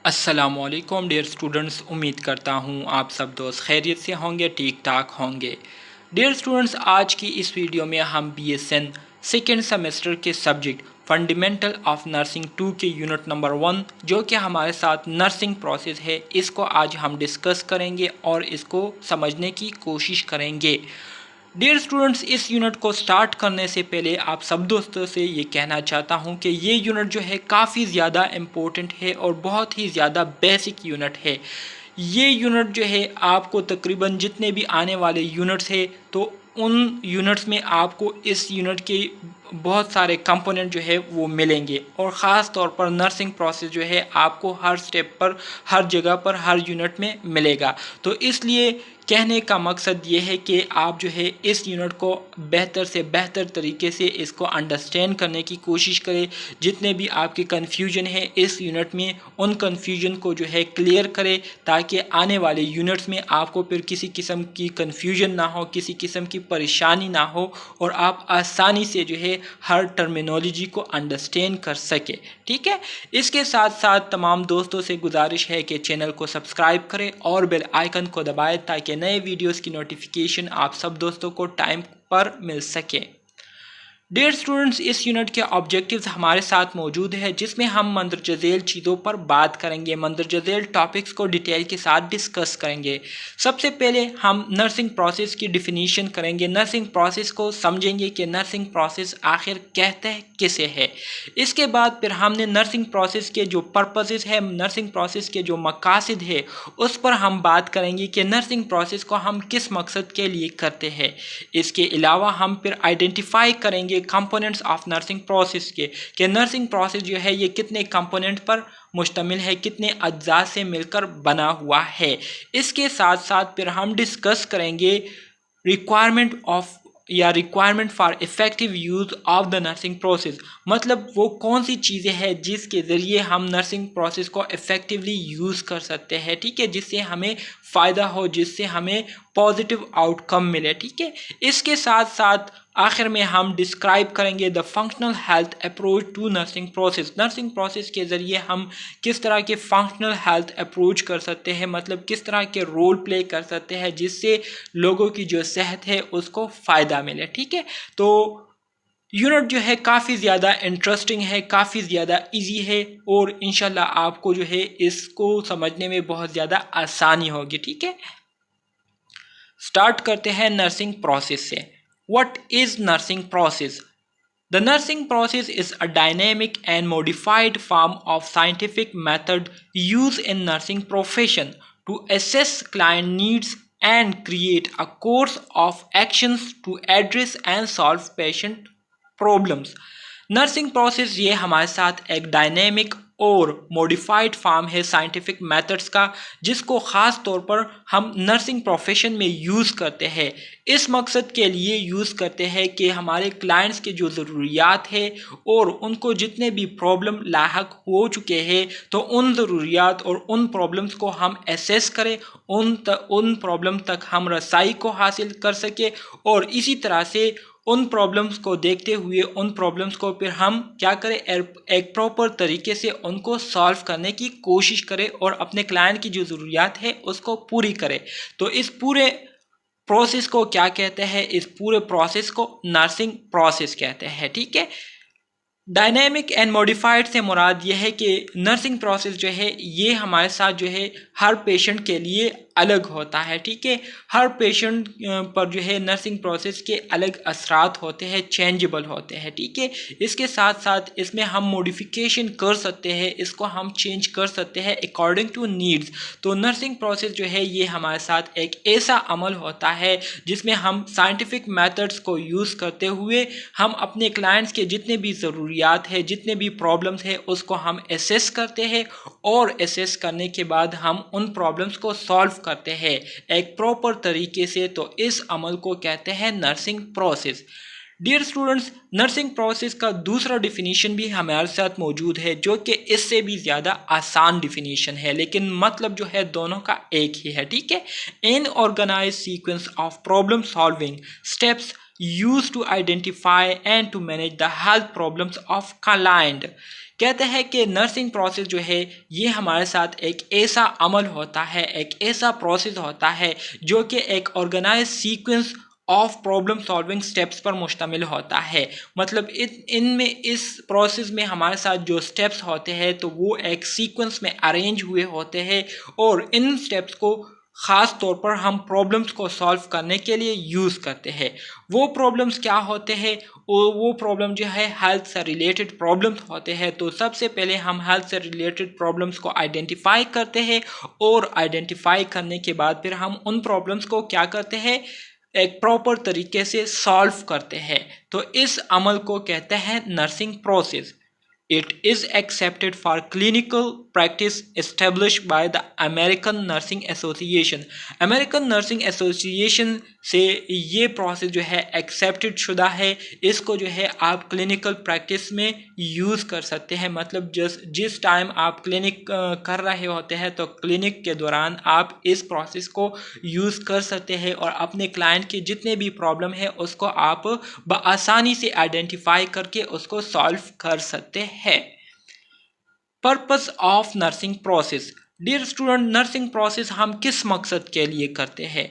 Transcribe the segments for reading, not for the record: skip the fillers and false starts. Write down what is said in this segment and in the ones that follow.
अस्सलामुअलैकुम dear students, उम्मीद करता हूँ आप सब दोस्त खैरियत से होंगे, ठीक ठाक होंगे। डियर स्टूडेंट्स, आज की इस वीडियो में हम BSN सेकेंड सेमेस्टर के सब्जेक्ट फंडामेंटल ऑफ नर्सिंग 2 के यूनिट नंबर 1 जो कि हमारे साथ नर्सिंग प्रोसेस है, इसको आज हम डिस्कस करेंगे और इसको समझने की कोशिश करेंगे। डियर स्टूडेंट्स, इस यूनिट को स्टार्ट करने से पहले आप सब दोस्तों से ये कहना चाहता हूँ कि ये यूनिट जो है काफ़ी ज़्यादा इम्पोर्टेंट है और बहुत ही ज़्यादा बेसिक यूनिट है। ये यूनिट जो है आपको तकरीबन जितने भी आने वाले यूनिट्स है तो उन यूनिट्स में आपको इस यूनिट के बहुत सारे कंपोनेंट जो है वो मिलेंगे और ख़ास तौर पर नर्सिंग प्रोसेस जो है आपको हर स्टेप पर, हर जगह पर, हर यूनिट में मिलेगा। तो इसलिए कहने का मकसद ये है कि आप जो है इस यूनिट को बेहतर से बेहतर तरीके से इसको अंडरस्टैंड करने की कोशिश करें। जितने भी आपके कन्फ्यूजन है इस यूनिट में, उन कन्फ्यूजन को जो है क्लियर करें ताकि आने वाले यूनिट्स में आपको फिर किसी किस्म की कन्फ्यूजन ना हो, किसी किस्म की परेशानी ना हो और आप आसानी से जो है हर टर्मिनोलॉजी को अंडरस्टैंड कर सके। ठीक है, इसके साथ साथ तमाम दोस्तों से गुजारिश है कि चैनल को सब्सक्राइब करें और बेल आइकन को दबाएं ताकि नए वीडियोस की नोटिफिकेशन आप सब दोस्तों को टाइम पर मिल सके। डियर स्टूडेंट्स, इस यूनिट के ऑब्जेक्टिव्स हमारे साथ मौजूद है जिसमें हम मंदरजा झेल चीज़ों पर बात करेंगे, मंदरजा झेल टॉपिक्स को डिटेल के साथ डिस्कस करेंगे। सबसे पहले हम नर्सिंग प्रोसेस की डिफिनीशन करेंगे, नर्सिंग प्रोसेस को समझेंगे कि नर्सिंग प्रोसेस आखिर कहते हैं किसे है। इसके बाद फिर हमने नर्सिंग प्रोसेस के जो पर्पसेस है, नर्सिंग प्रोसेस के जो मकासद है उस पर हम बात करेंगे कि नर्सिंग प्रोसेस को हम किस मकसद के लिए करते हैं। इसके अलावा हम फिर आइडेंटिफाई करेंगे कंपोनेंट्स ऑफ नर्सिंग प्रोसेस के कि नर्सिंग प्रोसेस जो है ये कितने कंपोनेंट पर मुश्तमिल है, कितने अज्जा से मिलकर बना हुआ है। इसके साथ साथ फिर हम डिस्कस करेंगे requirement for effective use of the nursing process, मतलब वो कौन सी चीज़ें हैं जिसके ज़रिए हम नर्सिंग प्रोसेस को इफ़ेक्टिवली यूज़ कर सकते हैं। ठीक है, जिससे हमें फ़ायदा हो, जिससे हमें पॉजिटिव आउटकम मिले। ठीक है, इसके साथ साथ आखिर में हम डिस्क्राइब करेंगे the functional health approach to nursing process, nursing process के ज़रिए हम किस तरह के फंक्शनल हेल्थ अप्रोच कर सकते हैं, मतलब किस तरह के रोल प्ले कर सकते हैं जिससे लोगों की जो सेहत है उसको फ़ायदा मिले। ठीक है, तो यूनिट जो है काफ़ी ज़्यादा इंटरेस्टिंग है, काफ़ी ज़्यादा इजी है और इंशाल्लाह आपको जो है इसको समझने में बहुत ज़्यादा आसानी होगी। ठीक है, स्टार्ट करते हैं नर्सिंग प्रोसेस से। What is nursing process? The nursing process is a dynamic and modified form of scientific method used in nursing profession to assess client needs and create a course of actions to address and solve patient problems. Nursing process ये हमारे साथ एक dynamic और modified form है scientific methods का जिसको ख़ास तौर पर हम नर्सिंग प्रोफेशन में यूज़ करते हैं। इस मकसद के लिए यूज़ करते हैं कि हमारे क्लाइंट्स के जो ज़रूरियात है और उनको जितने भी प्रॉब्लम लाहक हो चुके हैं तो उन ज़रूरियात और उन प्रॉब्लम्स को हम एसेस करें, उन प्रॉब्लम तक हम रसाई को हासिल कर सके और इसी तरह से उन प्रॉब्लम्स को देखते हुए उन प्रॉब्लम्स को फिर हम क्या करें, एक प्रॉपर तरीके से उनको सॉल्व करने की कोशिश करें और अपने क्लाइंट की जो ज़रूरियात है उसको पूरी करें। तो इस पूरे प्रोसेस को क्या कहते हैं, इस पूरे प्रोसेस को नर्सिंग प्रोसेस कहते हैं। ठीक है, डायनेमिक एंड मॉडिफाइड से मुराद ये है कि नर्सिंग प्रोसेस जो है ये हमारे साथ जो है हर पेशेंट के लिए अलग होता है। ठीक है, हर पेशेंट पर जो है नर्सिंग प्रोसेस के अलग असरात होते हैं, चेंजेबल होते हैं। ठीक है, इसके साथ साथ इसमें हम मॉडिफिकेशन कर सकते हैं, इसको हम चेंज कर सकते हैं अकॉर्डिंग टू नीड्स। तो नर्सिंग प्रोसेस जो है ये हमारे साथ एक ऐसा अमल होता है जिसमें हम साइंटिफिक मेथड्स को यूज़ करते हुए हम अपने क्लाइंट्स के जितने भी ज़रूरियात है, जितने भी प्रॉब्लम्स है उसको हम एसेस करते हैं और एसेस करने के बाद हम उन प्रॉब्लम्स को सॉल्व करते हैं एक प्रॉपर तरीके से। तो इस अमल को कहते हैं nursing process. Dear students, nursing process का दूसरा डिफिनीशन भी हमारे साथ मौजूद है जो कि इससे भी ज़्यादा आसान डिफिनीशन है, लेकिन मतलब जो है दोनों का एक ही है। ठीक है, an organise sequence of problem solving steps used to identify and to manage the health problems of client। कहते हैं कि नर्सिंग प्रोसेस जो है ये हमारे साथ एक ऐसा अमल होता है, एक ऐसा प्रोसेस होता है जो कि एक organise sequence of problem solving steps पर मुश्तमिल होता है। मतलब इनमें इस प्रोसेस में हमारे साथ जो स्टेप्स होते हैं तो वो एक सीक्वेंस में अरेंज हुए होते हैं और इन स्टेप्स को ख़ास तौर पर हम प्रॉब्लम्स को सॉल्व करने के लिए यूज़ करते हैं। वो प्रॉब्लम्स क्या होते हैं? वो प्रॉब्लम जो है हेल्थ से रिलेटेड प्रॉब्लम्स होते हैं। तो सबसे पहले हम हेल्थ से रिलेटेड प्रॉब्लम्स को आइडेंटिफाई करते हैं और आइडेंटिफाई करने के बाद फिर हम उन प्रॉब्लम्स को क्या करते हैं, एक प्रॉपर तरीके से सॉल्व करते हैं। तो इस अमल को कहते हैं nursing process. It is accepted for clinical practice established by the American Nursing Association. American Nursing Association से ये प्रोसेस जो है एक्सेप्टेड शुदा है। इसको जो है आप क्लिनिकल प्रैक्टिस में यूज़ कर सकते हैं। मतलब जिस टाइम आप क्लिनिक कर रहे होते हैं तो क्लिनिक के दौरान आप इस प्रोसेस को यूज़ कर सकते हैं और अपने क्लाइंट की जितने भी प्रॉब्लम है उसको आप बआसानी से आइडेंटिफाई करके उसको सॉल्व कर सकते हैं। Purpose of nursing process. Dear student, nursing process हम किस मकसद के लिए करते हैं?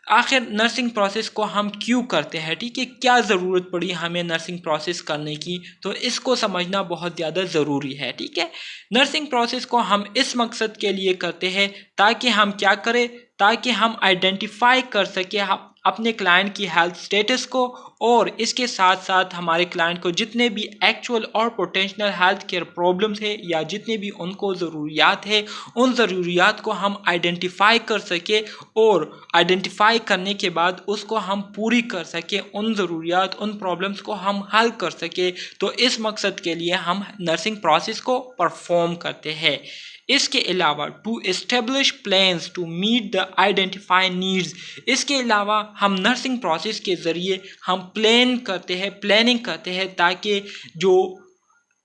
आखिर नर्सिंग प्रोसेस को हम क्यों करते हैं? ठीक है, क्या ज़रूरत पड़ी हमें नर्सिंग प्रोसेस करने की, तो इसको समझना बहुत ज़्यादा ज़रूरी है। ठीक है, नर्सिंग प्रोसेस को हम इस मकसद के लिए करते हैं ताकि हम क्या करें, ताकि हम आइडेंटिफाई कर सके अपने क्लाइंट की हेल्थ स्टेटस को और इसके साथ साथ हमारे क्लाइंट को जितने भी एक्चुअल और पोटेंशियल हेल्थ केयर प्रॉब्लम्स है या जितने भी उनको ज़रूरियात है उन ज़रूरियात को हम आइडेंटिफाई कर सके और आइडेंटिफाई करने के बाद उसको हम पूरी कर सके, उन ज़रूरियात उन प्रॉब्लम्स को हम हल कर सके। तो इस मकसद के लिए हम नर्सिंग प्रोसेस को परफॉर्म करते हैं। इसके अलावा to establish plans to meet the identify needs, इसके अलावा हम नर्सिंग प्रोसेस के ज़रिए हम प्लानिंग करते हैं ताकि जो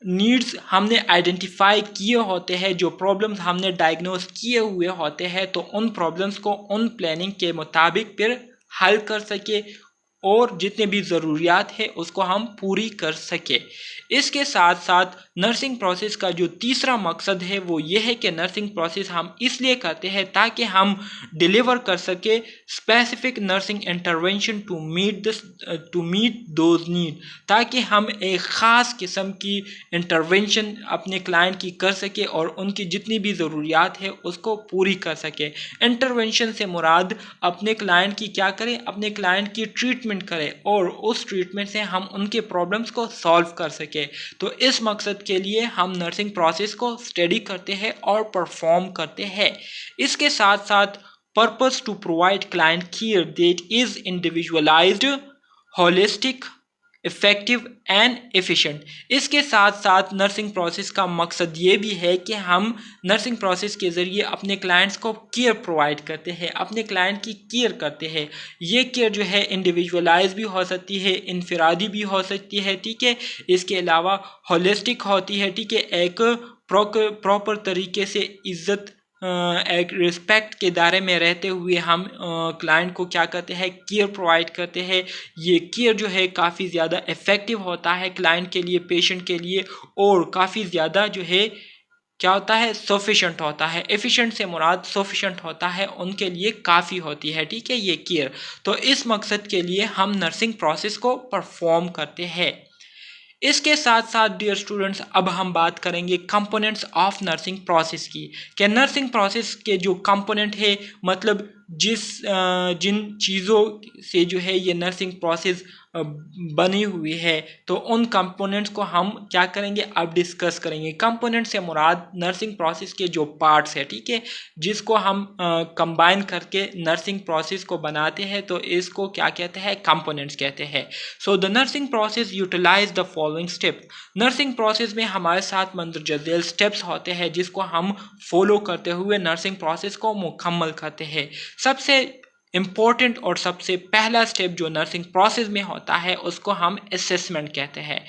नीड्स हमने आइडेंटिफाई किए होते हैं, जो प्रॉब्लम्स हमने डायग्नोस किए हुए होते हैं, तो उन प्रॉब्लम्स को उन प्लानिंग के मुताबिक फिर हल कर सके और जितने भी ज़रूरियात है उसको हम पूरी कर सके। इसके साथ साथ नर्सिंग प्रोसेस का जो तीसरा मकसद है वो ये है कि नर्सिंग प्रोसेस हम इसलिए करते हैं ताकि हम डिलीवर कर सके specific nursing intervention to meet those need, ताकि हम एक ख़ास किस्म की इंटरवेंशन अपने क्लाइंट की कर सके और उनकी जितनी भी ज़रूरियात है उसको पूरी कर सके। इंटरवेंशन से मुराद अपने क्लाइंट की क्या करें, अपने क्लाइंट की ट्रीटमेंट करें और उस ट्रीटमेंट से हम उनके प्रॉब्लम्स को सॉल्व कर सके। तो इस मकसद के लिए हम नर्सिंग प्रोसेस को स्टडी करते हैं और परफॉर्म करते हैं। इसके साथ साथ purpose to provide client care that is individualised, holistic, effective and efficient. इसके साथ साथ नर्सिंग प्रोसेस का मकसद ये भी है कि हम नर्सिंग प्रोसेस के ज़रिए अपने क्लाइंट्स को केयर प्रोवाइड करते हैं, अपने क्लाइंट की केयर करते हैं। ये केयर जो है इंडिविजुअलाइज भी हो सकती है, इनफरादी भी हो सकती है। ठीक है, इसके अलावा होलिस्टिक होती है। ठीक है, एक प्रॉपर तरीके से इज़्ज़त एक रिस्पेक्ट के दायरे में रहते हुए हम क्लाइंट को क्या करते हैं, केयर प्रोवाइड करते हैं। ये केयर जो है काफ़ी ज़्यादा इफ़ेक्टिव होता है क्लाइंट के लिए, पेशेंट के लिए, और काफ़ी ज़्यादा जो है क्या होता है, सफिशेंट होता है। एफिशिएंट से मुराद सफिशेंट होता है, उनके लिए काफ़ी होती है। ठीक है, ये केयर। तो इस मकसद के लिए हम नर्सिंग प्रोसेस को परफॉर्म करते हैं। इसके साथ साथ डियर स्टूडेंट्स, अब हम बात करेंगे कंपोनेंट्स ऑफ नर्सिंग प्रोसेस की। कि नर्सिंग प्रोसेस के जो कंपोनेंट है, मतलब जिन चीज़ों से जो है ये नर्सिंग प्रोसेस बनी हुई है, तो उन कंपोनेंट्स को हम क्या करेंगे, अब डिस्कस करेंगे। कंपोनेंट से मुराद नर्सिंग प्रोसेस के जो पार्ट्स है, ठीक है, जिसको हम कंबाइन करके नर्सिंग प्रोसेस को बनाते हैं, तो इसको क्या कहते हैं, कंपोनेंट्स कहते हैं। So the nursing process utilise the following step. Nursing process में हमारे साथ मंदरजा झेल स्टेप्स होते हैं जिसको हम फॉलो करते हुए नर्सिंग प्रोसेस को मुकम्मल करते हैं। सबसे इम्पोर्टेंट और सबसे पहला स्टेप जो नर्सिंग प्रोसेस में होता है उसको हम असेसमेंट कहते हैं।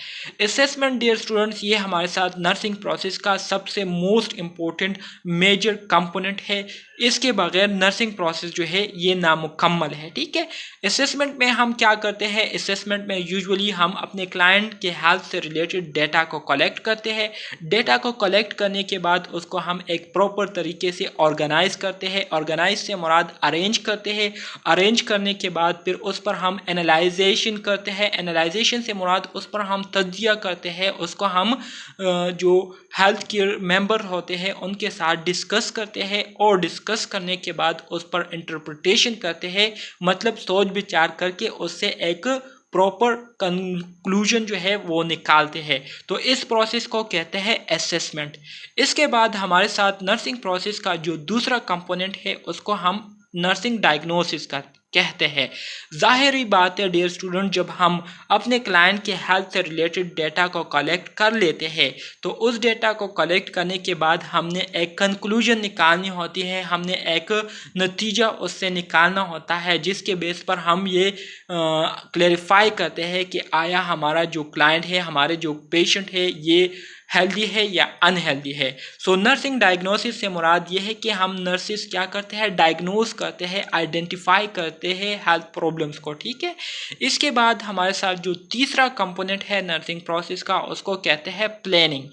असेसमेंट डियर स्टूडेंट्स, ये हमारे साथ नर्सिंग प्रोसेस का सबसे मोस्ट इम्पोर्टेंट मेजर कंपोनेंट है। इसके बगैर नर्सिंग प्रोसेस जो है ये नामुकम्मल है। ठीक है, असेसमेंट में हम क्या करते हैं? असेसमेंट में यूजुअली हम अपने क्लाइंट के हेल्थ से रिलेटेड डेटा को कलेक्ट करते हैं। डेटा को कलेक्ट करने के बाद उसको हम एक प्रॉपर तरीके से ऑर्गेनाइज करते हैं। ऑर्गेनाइज से मुराद अरेंज करते हैं। अरेंज करने के बाद फिर उस पर हम एनालाइजेशन करते हैं। एनालाइजेशन से मुराद उस पर हम तज्जिया करते हैं। उसको हम जो हेल्थ केयर मेंबर होते हैं उनके साथ डिस्कस करते हैं और डिस्कस करने के बाद उस पर इंटरप्रिटेशन करते हैं, मतलब सोच विचार करके उससे एक प्रॉपर कंक्लूजन जो है वो निकालते हैं। तो इस प्रोसेस को कहते हैं असेसमेंट। इसके बाद हमारे साथ नर्सिंग प्रोसेस का जो दूसरा कंपोनेंट है उसको हम नर्सिंग डायग्नोसिस का कहते हैं। जाहिर बात है डियर स्टूडेंट, जब हम अपने क्लाइंट के हेल्थ से रिलेटेड डेटा को कलेक्ट कर लेते हैं तो उस डेटा को कलेक्ट करने के बाद हमने एक कंक्लूजन निकालनी होती है, हमने एक नतीजा उससे निकालना होता है जिसके बेस पर हम ये क्लेरिफाई करते हैं कि आया हमारा जो क्लाइंट है, हमारे जो पेशेंट है, ये हेल्दी है या अनहेल्दी है। सो नर्सिंग डायग्नोसिस से मुराद ये है कि हम नर्सिस क्या करते हैं? डायग्नोस करते हैं, आइडेंटिफाई करते हैं हेल्थ प्रॉब्लम्स को। ठीक है, इसके बाद हमारे साथ जो तीसरा कंपोनेंट है नर्सिंग प्रोसेस का उसको कहते हैं प्लानिंग।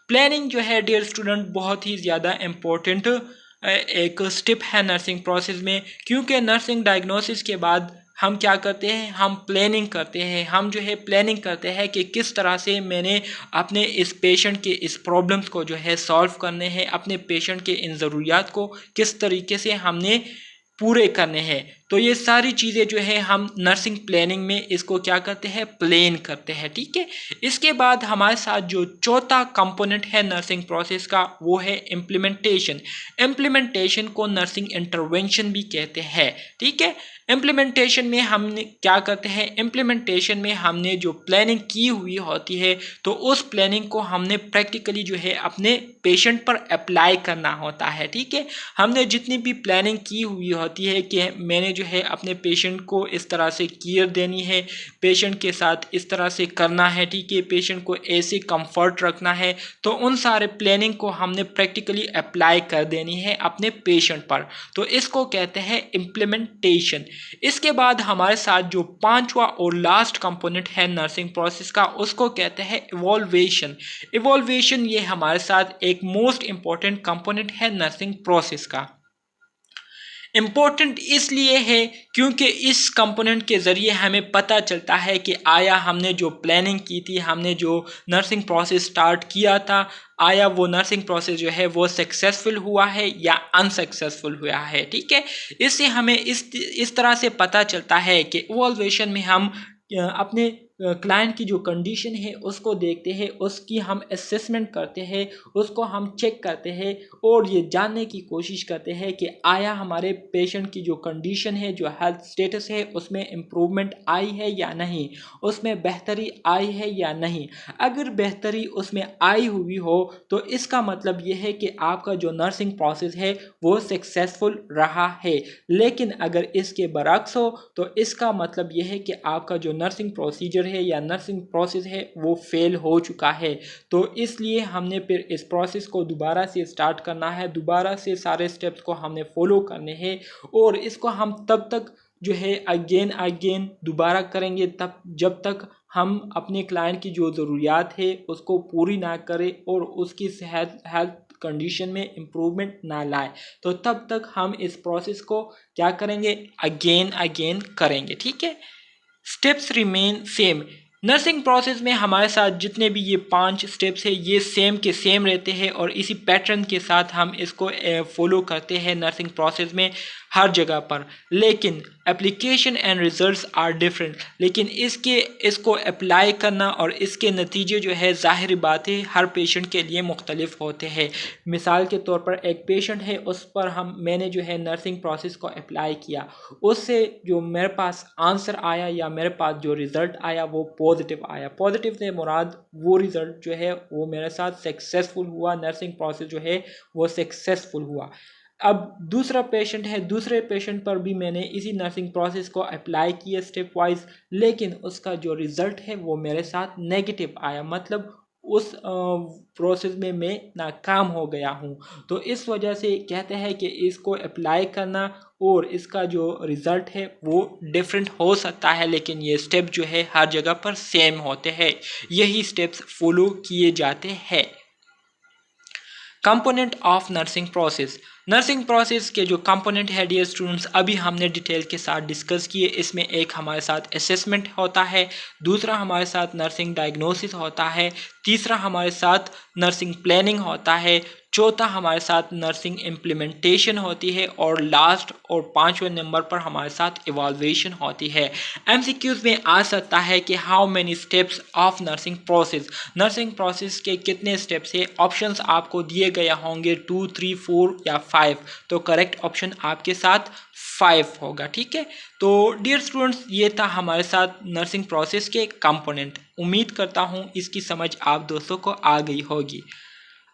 प्लानिंग जो है डियर स्टूडेंट बहुत ही ज़्यादा इम्पोर्टेंट एक स्टेप है नर्सिंग प्रोसेस में, क्योंकि नर्सिंग डायग्नोसिस के बाद हम क्या करते हैं? हम प्लानिंग करते हैं। हम जो है प्लानिंग करते हैं कि किस तरह से मैंने अपने इस पेशेंट के इस प्रॉब्लम्स को जो है सॉल्व करने हैं, अपने पेशेंट के इन ज़रूरियात को किस तरीके से हमने पूरे करने हैं। तो ये सारी चीज़ें जो है हम नर्सिंग प्लानिंग में इसको क्या करते हैं? प्लान करते हैं। ठीक है, इसके बाद हमारे साथ जो चौथा कंपोनेंट है नर्सिंग प्रोसेस का वो है इम्प्लीमेंटेशन। इम्प्लीमेंटेशन को नर्सिंग इंटरवेंशन भी कहते हैं। ठीक है, इम्प्लीमेंटेशन में हमने क्या करते हैं? इम्प्लीमेंटेशन में हमने जो प्लानिंग की हुई होती है तो उस प्लानिंग को हमने प्रैक्टिकली जो है अपने पेशेंट पर अप्लाई करना होता है। ठीक है, हमने जितनी भी प्लानिंग की हुई होती है कि मैंने जो है अपने पेशेंट को इस तरह से केयर देनी है, पेशेंट के साथ इस तरह से करना है, ठीक है, पेशेंट को ऐसे कंफर्ट रखना है, तो उन सारे प्लानिंग को हमने प्रैक्टिकली अप्लाई कर देनी है अपने पेशेंट पर। तो इसको कहते हैं इम्प्लीमेंटेशन। इसके बाद हमारे साथ जो पांचवा और लास्ट कंपोनेंट है नर्सिंग प्रोसेस का उसको कहते हैं इवॉल्वेशन। इवॉल्वेशन ये हमारे साथ एक मोस्ट इंपॉर्टेंट कंपोनेंट है नर्सिंग प्रोसेस का। इम्पोर्टेंट इसलिए है क्योंकि इस कंपोनेंट के ज़रिए हमें पता चलता है कि आया हमने जो प्लानिंग की थी, हमने जो नर्सिंग प्रोसेस स्टार्ट किया था, आया वो नर्सिंग प्रोसेस जो है वो सक्सेसफुल हुआ है या अनसक्सेसफुल हुआ है। ठीक है, इससे हमें इस तरह से पता चलता है कि इवॉल्वेशन में हम अपने क्लाइंट की जो कंडीशन है उसको देखते हैं, उसकी हम असेसमेंट करते हैं, उसको हम चेक करते हैं और ये जानने की कोशिश करते हैं कि आया हमारे पेशेंट की जो कंडीशन है, जो हेल्थ स्टेटस है, उसमें इम्प्रूवमेंट आई है या नहीं, उसमें बेहतरी आई है या नहीं। अगर बेहतरी उसमें आई हुई हो तो इसका मतलब ये है कि आपका जो नर्सिंग प्रोसेस है वो सक्सेसफुल रहा है। लेकिन अगर इसके बरक्स हो तो इसका मतलब ये है कि आपका जो नर्सिंग प्रोसीजर है या नर्सिंग प्रोसेस है वो फेल हो चुका है। तो इसलिए हमने फिर इस प्रोसेस को दोबारा से स्टार्ट करना है, दोबारा से सारे स्टेप्स को हमने फॉलो करने हैं और इसको हम तब तक जो है अगेन दोबारा करेंगे तब जब तक हम अपने क्लाइंट की जो ज़रूरियात है उसको पूरी ना करें और उसकी हेल्थ कंडीशन में इम्प्रूवमेंट ना लाए। तो तब तक हम इस प्रोसेस को क्या करेंगे? अगेन करेंगे। ठीक है, steps remain same. Nursing process में हमारे साथ जितने भी ये 5 स्टेप्स है ये सेम के सेम रहते हैं और इसी पैटर्न के साथ हम इसको फॉलो करते हैं नर्सिंग प्रोसेस में हर जगह पर। लेकिन application and results are different. लेकिन इसको अप्लाई करना और इसके नतीजे जो है ज़ाहिर बात है हर पेशेंट के लिए मुख्तलिफ होते हैं। मिसाल के तौर पर एक पेशेंट है, उस पर मैंने जो है नर्सिंग प्रोसेस को अप्लाई किया, उससे जो मेरे पास आंसर आया या मेरे पास जो रिज़ल्ट आया वो पॉजिटिव आया। पॉजिटिव से मुराद वो रिज़ल्ट जो है वो मेरे साथ सक्सेसफुल हुआ, नर्सिंग प्रोसेस जो है वो सक्सेसफुल हुआ। अब दूसरा पेशेंट है, दूसरे पेशेंट पर भी मैंने इसी नर्सिंग प्रोसेस को अप्लाई किया स्टेप वाइज, लेकिन उसका जो रिज़ल्ट है वो मेरे साथ नेगेटिव आया, मतलब उस प्रोसेस में मैं नाकाम हो गया हूँ। तो इस वजह से कहते हैं कि इसको अप्लाई करना और इसका जो रिज़ल्ट है वो डिफरेंट हो सकता है, लेकिन ये स्टेप जो है हर जगह पर सेम होते हैं, यही स्टेप्स फॉलो किए जाते हैं। Component of nursing process. Nursing process के जो कंपोनेंट है डियर स्टूडेंट्स, अभी हमने डिटेल के साथ डिस्कस किए। इसमें एक हमारे साथ असेसमेंट होता है, दूसरा हमारे साथ नर्सिंग डायग्नोसिस होता है, तीसरा हमारे साथ नर्सिंग प्लानिंग होता है, चौथा हमारे साथ नर्सिंग इम्प्लीमेंटेशन होती है, और लास्ट और पांचवें नंबर पर हमारे साथ इवाल्वेशन होती है। एमसीक्यूज में आ सकता है कि how many steps of nursing process, nursing process के कितने स्टेप्स है। ऑप्शंस आपको दिए गए होंगे 2, 3, 4 या 5, तो करेक्ट ऑप्शन आपके साथ 5 होगा। ठीक है, तो डियर स्टूडेंट्स ये था हमारे साथ नर्सिंग प्रोसेस के कंपोनेंट। उम्मीद करता हूँ इसकी समझ आप दोस्तों को आ गई होगी।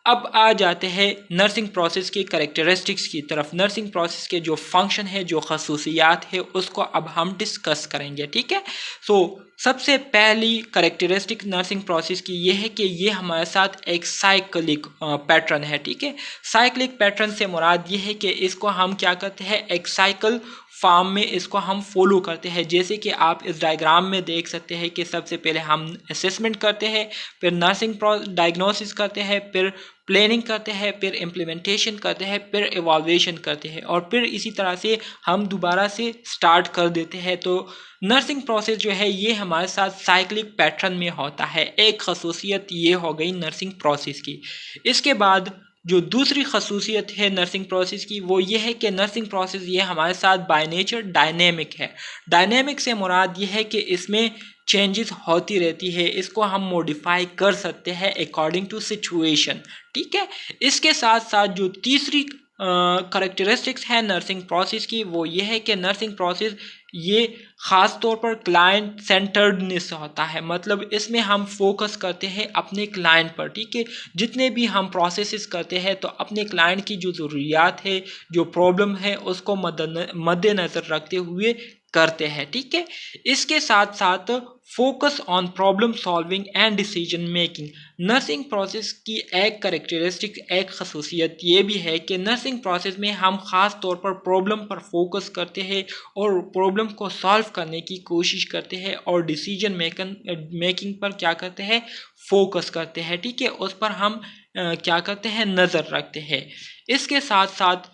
अब आ जाते हैं नर्सिंग प्रोसेस की कैरेक्टरिस्टिक्स की तरफ। नर्सिंग प्रोसेस के जो फंक्शन है, जो खसूसियात है, उसको अब हम डिस्कस करेंगे। ठीक है, सो सबसे पहली कैरेक्टरिस्टिक नर्सिंग प्रोसेस की ये है कि ये हमारे साथ एक साइक्लिक पैटर्न है। ठीक है, साइक्लिक पैटर्न से मुराद ये है कि इसको हम क्या करते हैं, एक साइकिल फॉर्म में इसको हम फॉलो करते हैं। जैसे कि आप इस डायग्राम में देख सकते हैं कि सबसे पहले हम असेसमेंट करते हैं, फिर नर्सिंग डायग्नोसिस करते हैं, फिर प्लानिंग करते हैं, फिर इम्प्लीमेंटेशन करते हैं, फिर इवाल्वेशन करते हैं, और फिर इसी तरह से हम दोबारा से स्टार्ट कर देते हैं। तो नर्सिंग प्रोसेस जो है ये हमारे साथ साइक्लिक पैटर्न में होता है। एक खसूसियत ये हो गई नर्सिंग प्रोसेस की। इसके बाद जो दूसरी खसूसियत है नर्सिंग प्रोसेस की वो ये है कि नर्सिंग प्रोसेस ये हमारे साथ बाय नेचर डायनेमिक है। डायनेमिक से मुराद ये है कि इसमें चेंजेस होती रहती है, इसको हम मॉडिफाई कर सकते हैं अकॉर्डिंग टू सिचुएशन। ठीक है, इसके साथ साथ जो तीसरी करेक्टरिस्टिक्स है नर्सिंग प्रोसेस की वो ये है कि नर्सिंग प्रोसेस ये ख़ास तौर पर क्लाइंट सेंटर्डनेस होता है, मतलब इसमें हम फोकस करते हैं अपने क्लाइंट पर। ठीक है, जितने भी हम प्रोसेसेस करते हैं तो अपने क्लाइंट की जो ज़रूरियात है, जो प्रॉब्लम है, उसको मद्देनज़र रखते हुए करते हैं। ठीक है, इसके साथ साथ focus on problem solving and decision making. Nursing process की एक करेक्टरिस्टिक, एक खसूसियत ये भी है कि नर्सिंग प्रोसेस में हम ख़ास तौर पर प्रॉब्लम पर फोकस करते हैं और प्रॉब्लम को सॉल्व करने की कोशिश करते हैं, और डिसीजन मेकिंग पर क्या करते हैं, फोकस करते हैं। ठीक है, उस पर हम क्या करते हैं, नज़र रखते हैं। इसके साथ साथ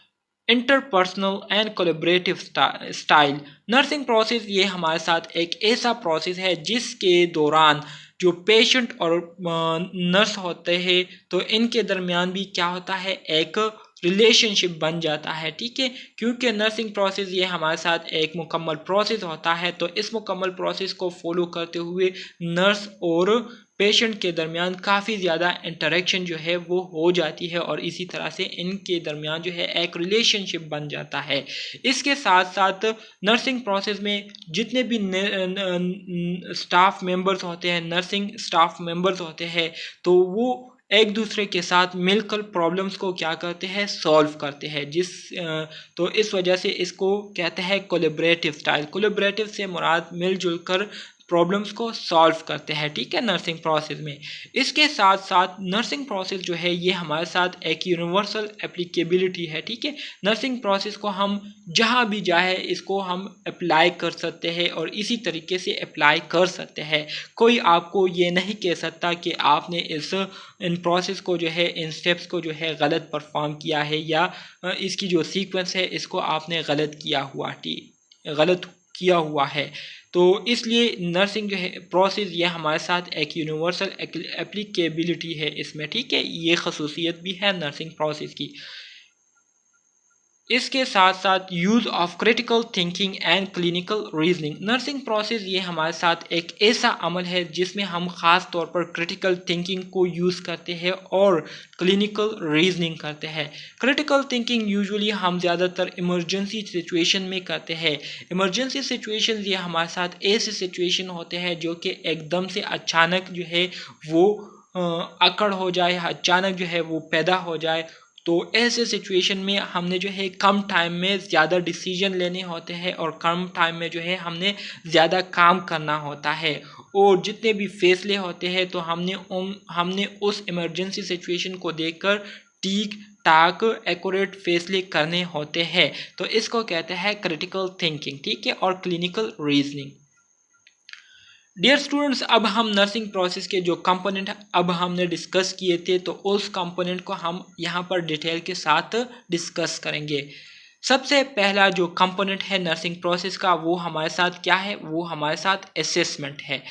interpersonal and collaborative style. Nursing process ये हमारे साथ एक ऐसा प्रोसेस है जिसके दौरान जो पेशेंट और नर्स होते हैं तो इनके दरमियान भी क्या होता है, एक रिलेशनशिप बन जाता है। ठीक है, क्योंकि नर्सिंग प्रोसेस ये हमारे साथ एक मुकम्मल प्रोसेस होता है, तो इस मुकम्मल प्रोसेस को फॉलो करते हुए नर्स और पेशेंट के दरमियान काफ़ी ज़्यादा इंटरेक्शन जो है वो हो जाती है, और इसी तरह से इनके दरमियान जो है एक रिलेशनशिप बन जाता है। इसके साथ साथ नर्सिंग प्रोसेस में जितने भी स्टाफ मेंबर्स होते हैं, नर्सिंग स्टाफ मेंबर्स होते हैं, तो वो एक दूसरे के साथ मिलकर प्रॉब्लम्स को क्या करते हैं, सॉल्व करते हैं। तो इस वजह से इसको कहते हैं कोलैबोरेटिव स्टाइल। कोलैबोरेटिव से मुराद मिलजुल कर प्रॉब्लम्स को सॉल्व करते हैं। ठीक है, नर्सिंग प्रोसेस में। इसके साथ साथ नर्सिंग प्रोसेस जो है ये हमारे साथ एक यूनिवर्सल एप्लीकेबिलिटी है। ठीक है, नर्सिंग प्रोसेस को हम जहाँ भी जाए इसको हम अप्लाई कर सकते हैं और इसी तरीके से अप्लाई कर सकते हैं। कोई आपको ये नहीं कह सकता कि आपने इन प्रोसेस को जो है, इन स्टेप्स को जो है गलत परफॉर्म किया है, या इसकी जो सीक्वेंस है इसको आपने गलत किया हुआ है। तो इसलिए नर्सिंग जो है प्रोसेस ये हमारे साथ एक यूनिवर्सल एप्लीकेबिलिटी है इसमें। ठीक है, ये खसूसियत भी है नर्सिंग प्रोसेस की। इसके साथ साथ use of critical thinking and clinical reasoning. Nursing process ये हमारे साथ एक ऐसा अमल है जिसमें हम ख़ास तौर पर क्रिटिकल थिंकिंग को यूज़ करते हैं और क्लिनिकल रीजनिंग करते हैं। क्रिटिकल थिंकिंग यूजुअली हम ज़्यादातर इमरजेंसी सिचुएशन में करते हैं। इमरजेंसी सिचुएशन ये हमारे साथ ऐसे सिचुएशन होते हैं जो कि एकदम से अचानक जो है वो अकड़ हो जाए, अचानक जो है वो पैदा हो जाए, तो ऐसे सिचुएशन में हमने जो है कम टाइम में ज़्यादा डिसीजन लेने होते हैं और कम टाइम में जो है हमने ज़्यादा काम करना होता है, और जितने भी फैसले होते हैं तो हमने उस इमरजेंसी सिचुएशन को देखकर ठीक टाक एक्यूरेट फैसले करने होते हैं। तो इसको कहते हैं क्रिटिकल थिंकिंग, ठीक है, और क्लिनिकल रीजनिंग। डियर स्टूडेंट्स, अब हम नर्सिंग प्रोसेस के जो कंपोनेंट अब हमने डिस्कस किए थे, तो उस कंपोनेंट को हम यहाँ पर डिटेल के साथ डिस्कस करेंगे। सबसे पहला जो कंपोनेंट है नर्सिंग प्रोसेस का, वो हमारे साथ क्या है, वो हमारे साथ असेसमेंट है।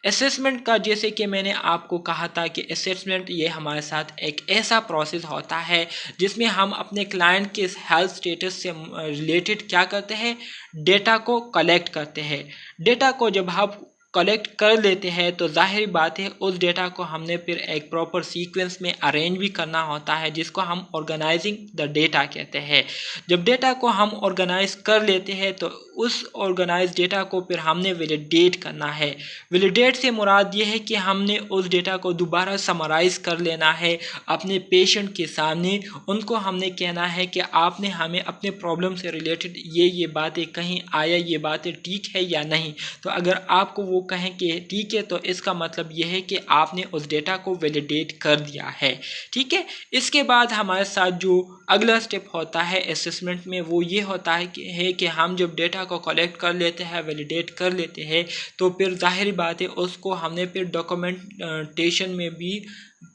असेसमेंट का, जैसे कि मैंने आपको कहा था कि असेसमेंट ये हमारे साथ एक ऐसा प्रोसेस होता है जिसमें हम अपने क्लाइंट के हेल्थ स्टेटस से रिलेटेड क्या करते हैं, डेटा को कलेक्ट करते हैं। डेटा को जब हम कलेक्ट कर लेते हैं तो जाहिर बात है उस डेटा को हमने फिर एक प्रॉपर सीक्वेंस में अरेंज भी करना होता है, जिसको हम ऑर्गेनाइजिंग द डेटा कहते हैं। जब डेटा को हम ऑर्गेनाइज कर लेते हैं तो उस ऑर्गेनाइज डेटा को फिर हमने वैलिडेट करना है। वैलिडेट से मुराद ये है कि हमने उस डेटा को दोबारा समराइज कर लेना है अपने पेशेंट के सामने। उनको हमने कहना है कि आपने हमें अपने प्रॉब्लम से रिलेटेड ये बातें कहीं आया, ये बातें ठीक है या नहीं। तो अगर आपको वो कहें कि ठीक है, तो इसका मतलब ये है कि आपने उस डेटा को वैलिडेट कर दिया है, ठीक है। इसके बाद हमारे साथ जो अगला स्टेप होता है असेसमेंट में, वो ये होता है कि हम जब डेटा को कलेक्ट कर लेते हैं, वैलिडेट कर लेते हैं, तो फिर जाहिर बात है उसको हमने फिर डॉक्यूमेंटेशन में भी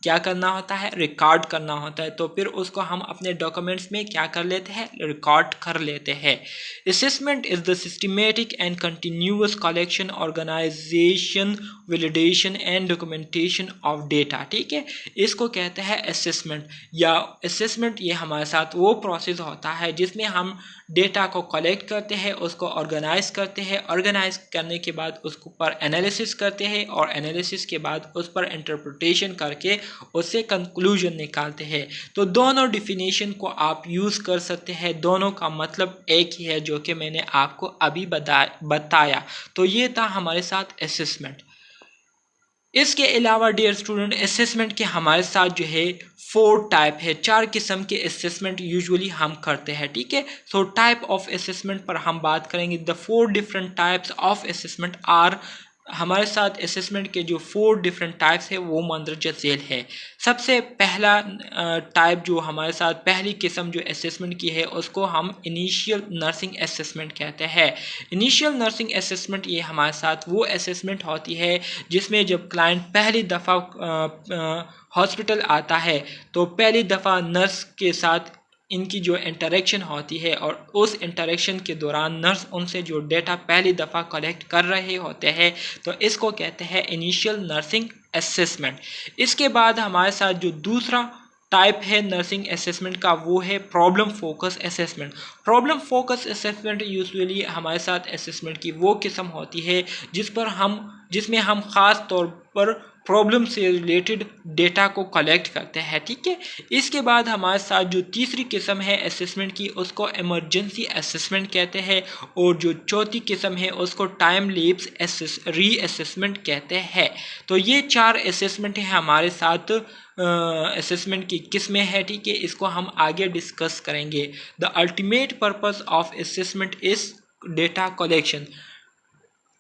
क्या करना होता है, रिकॉर्ड करना होता है। तो फिर उसको हम अपने डॉक्यूमेंट्स में क्या कर लेते हैं, रिकॉर्ड कर लेते हैं। Assessment is the systematic and continuous collection, organisation, validation and documentation of data, ठीक है। इसको कहते हैं असेसमेंट या असेसमेंट। ये हमारे साथ वो प्रोसेस होता है जिसमें हम डेटा को कलेक्ट करते हैं, उसको ऑर्गेनाइज करते हैं, ऑर्गेनाइज करने के बाद उसको पर एनालिसिस करते हैं, और एनालिसिस के बाद उस पर इंटरप्रिटेशन करके उससे कंक्लूजन निकालते हैं। तो दोनों डिफिनेशन को आप यूज़ कर सकते हैं, दोनों का मतलब एक ही है जो कि मैंने आपको अभी बताया। तो ये था हमारे साथ असेसमेंट। इसके अलावा डियर स्टूडेंट, असेसमेंट के हमारे साथ जो है 4 टाइप है, 4 किस्म के असेसमेंट यूजुअली हम करते हैं, ठीक है। सो टाइप ऑफ असेसमेंट पर हम बात करेंगे। The 4 different types of assessment are, हमारे साथ असेसमेंट के जो 4 डिफरेंट टाइप्स है वो मंदरजा झेल है। सबसे पहला टाइप जो हमारे साथ पहली किस्म जो असेसमेंट की है, उसको हम इनिशियल नर्सिंग असेसमेंट कहते हैं। इनिशियल नर्सिंग असेसमेंट ये हमारे साथ वो असेसमेंट होती है जिसमें जब क्लाइंट पहली दफ़ा हॉस्पिटल आता है तो पहली दफ़ा नर्स के साथ इनकी जो इंटरेक्शन होती है, और उस इंटरेक्शन के दौरान नर्स उनसे जो डेटा पहली दफ़ा कलेक्ट कर रहे होते हैं, तो इसको कहते हैं इनिशियल नर्सिंग असेसमेंट। इसके बाद हमारे साथ जो दूसरा टाइप है नर्सिंग असेसमेंट का, वो है problem focus assessment. Problem focus assessment usually हमारे साथ असेसमेंट की वो किस्म होती है जिसमें हम ख़ास तौर पर प्रॉब्लम से रिलेटेड डेटा को कलेक्ट करते हैं, ठीक है। इसके बाद हमारे साथ जो तीसरी किस्म है असेसमेंट की, उसको इमरजेंसी असेसमेंट कहते हैं, और जो चौथी किस्म है उसको टाइम लैप्स रीअसेसमेंट कहते हैं। तो ये 4 असेसमेंट है हमारे साथ असेसमेंट की किस्में हैं, ठीक है। इसको हम आगे डिस्कस करेंगे। The ultimate purpose of assessment is data collection.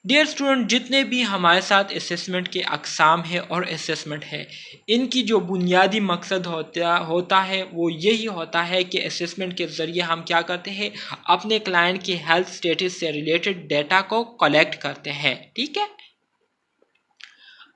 Dear student, जितने भी हमारे साथ असेसमेंट के अक़साम है और असेसमेंट है, इनकी जो बुनियादी मकसद होता है वो यही होता है कि असेसमेंट के ज़रिए हम क्या करते हैं, अपने क्लाइंट के हेल्थ स्टेटस से रिलेटेड डेटा को कलेक्ट करते हैं, ठीक है।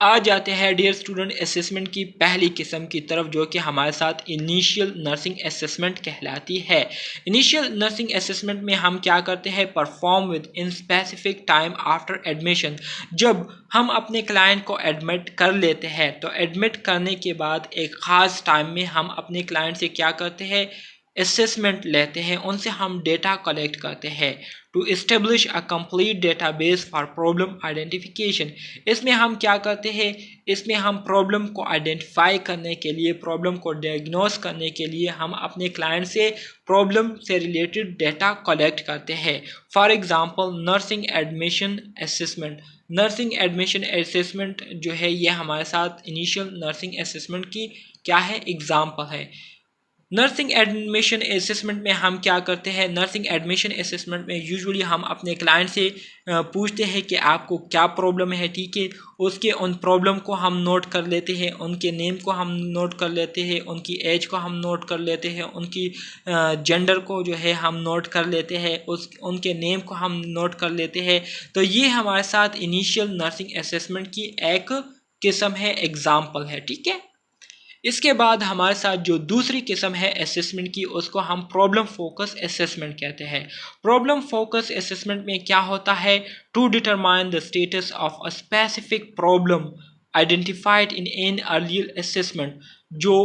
आ जाते हैं डियर स्टूडेंट असेसमेंट की पहली किस्म की तरफ, जो कि हमारे साथ इनिशियल नर्सिंग असेसमेंट कहलाती है। इनिशियल नर्सिंग असेसमेंट में हम क्या करते हैं, perform with in specific time after admission. जब हम अपने क्लाइंट को एडमिट कर लेते हैं, तो एडमिट करने के बाद एक ख़ास टाइम में हम अपने क्लाइंट से क्या करते हैं, असेसमेंट लेते हैं, उनसे हम डेटा कलेक्ट करते हैं to establish a complete database for problem identification. इसमें हम क्या करते हैं, इसमें हम प्रॉब्लम को आइडेंटिफाई करने के लिए, प्रॉब्लम को डायग्नोस करने के लिए हम अपने क्लाइंट से प्रॉब्लम से रिलेटेड डेटा कलेक्ट करते हैं। For example nursing admission assessment. Nursing admission assessment जो है ये हमारे साथ इनिशियल नर्सिंग असेसमेंट की क्या है, एग्जाम्पल है। नर्सिंग एडमिशन असेसमेंट में हम क्या करते हैं? नर्सिंग एडमिशन असेसमेंट में यूजुअली हम अपने क्लाइंट से पूछते हैं कि आपको क्या प्रॉब्लम है, ठीक है। उसके उन प्रॉब्लम को हम नोट कर लेते हैं, उनके नेम को हम नोट कर लेते हैं, उनकी एज को हम नोट कर लेते हैं, उनकी जेंडर को जो है हम नोट कर लेते हैं, उनके नेम को हम नोट कर लेते हैं। तो ये हमारे साथ इनिशियल नर्सिंग असेसमेंट की एक किस्म है, एग्जाम्पल है, ठीक है। इसके बाद हमारे साथ जो दूसरी किस्म है असेसमेंट की, उसको हम प्रॉब्लम फोकस असेसमेंट कहते हैं। प्रॉब्लम फोकस असेसमेंट में क्या होता है? To determine the status of a specific problem identified in an earlier assessment. जो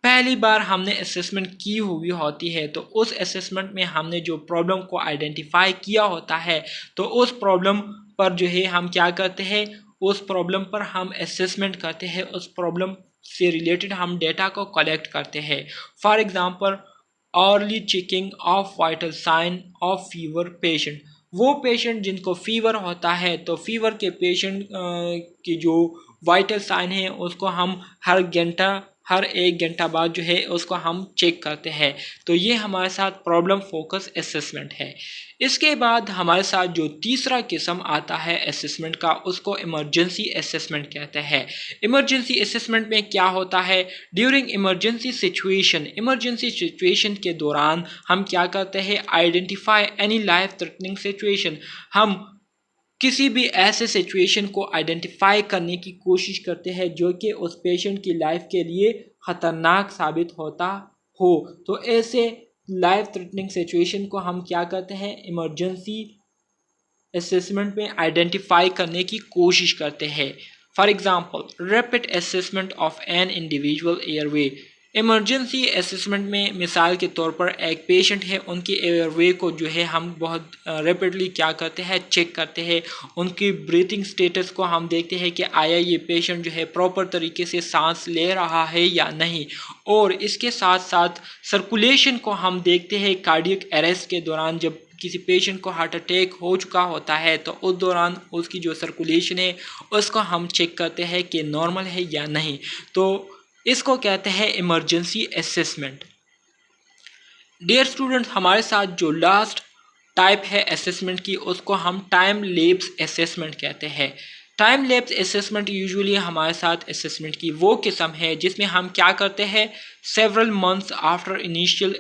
पहली बार हमने असेसमेंट की हुई होती है, तो उस असेसमेंट में हमने जो प्रॉब्लम को आइडेंटिफाई किया होता है, तो उस प्रॉब्लम पर जो है हम क्या करते हैं? उस प्रॉब्लम पर हम असेसमेंट करते हैं, उस प्रॉब्लम से रिलेटेड हम डेटा को कलेक्ट करते हैं। For example, early checking of vital sign of fever patient. वो पेशेंट जिनको फीवर होता है, तो फीवर के पेशेंट की जो वाइटल साइन है उसको हम हर एक घंटा बाद जो है उसको हम चेक करते हैं। तो ये हमारे साथ प्रॉब्लम फोकस असेसमेंट है। इसके बाद हमारे साथ जो तीसरा किस्म आता है असेसमेंट का, उसको इमरजेंसी असेसमेंट कहते हैं। इमरजेंसी असेसमेंट में क्या होता है? ड्यूरिंग इमरजेंसी सिचुएशन के दौरान हम क्या करते हैं? Identify any life threatening situation. हम किसी भी ऐसे सिचुएशन को आइडेंटिफाई करने की कोशिश करते हैं जो कि उस पेशेंट की लाइफ के लिए ख़तरनाक साबित होता हो। तो ऐसे लाइफ थ्रेटनिंग सिचुएशन को हम क्या करते हैं? इमरजेंसी असेसमेंट में आइडेंटिफाई करने की कोशिश करते हैं। For example, rapid assessment of an individual airway. Emergency assessment में मिसाल के तौर पर एक पेशेंट है, उनके एयरवे को जो है हम बहुत रैपिडली क्या करते हैं? चेक करते हैं। उनकी ब्रीथिंग स्टेटस को हम देखते हैं कि आया ये पेशेंट जो है प्रॉपर तरीके से सांस ले रहा है या नहीं। और इसके साथ साथ सर्कुलेशन को हम देखते हैं। कार्डियक अरेस्ट के दौरान जब किसी पेशेंट को हार्ट अटैक हो चुका होता है, तो उस दौरान उसकी जो सर्कुलेशन है उसको हम चेक करते हैं कि नॉर्मल है या नहीं। तो इसको कहते हैं इमरजेंसी असेसमेंट। डियर स्टूडेंट, हमारे साथ जो लास्ट टाइप है असेसमेंट की, उसको हम टाइम लैप्स असेसमेंट कहते हैं। टाइम लैप्स असेसमेंट यूजुअली हमारे साथ असेसमेंट की वो किस्म है जिसमें हम क्या करते हैं? Several months after initial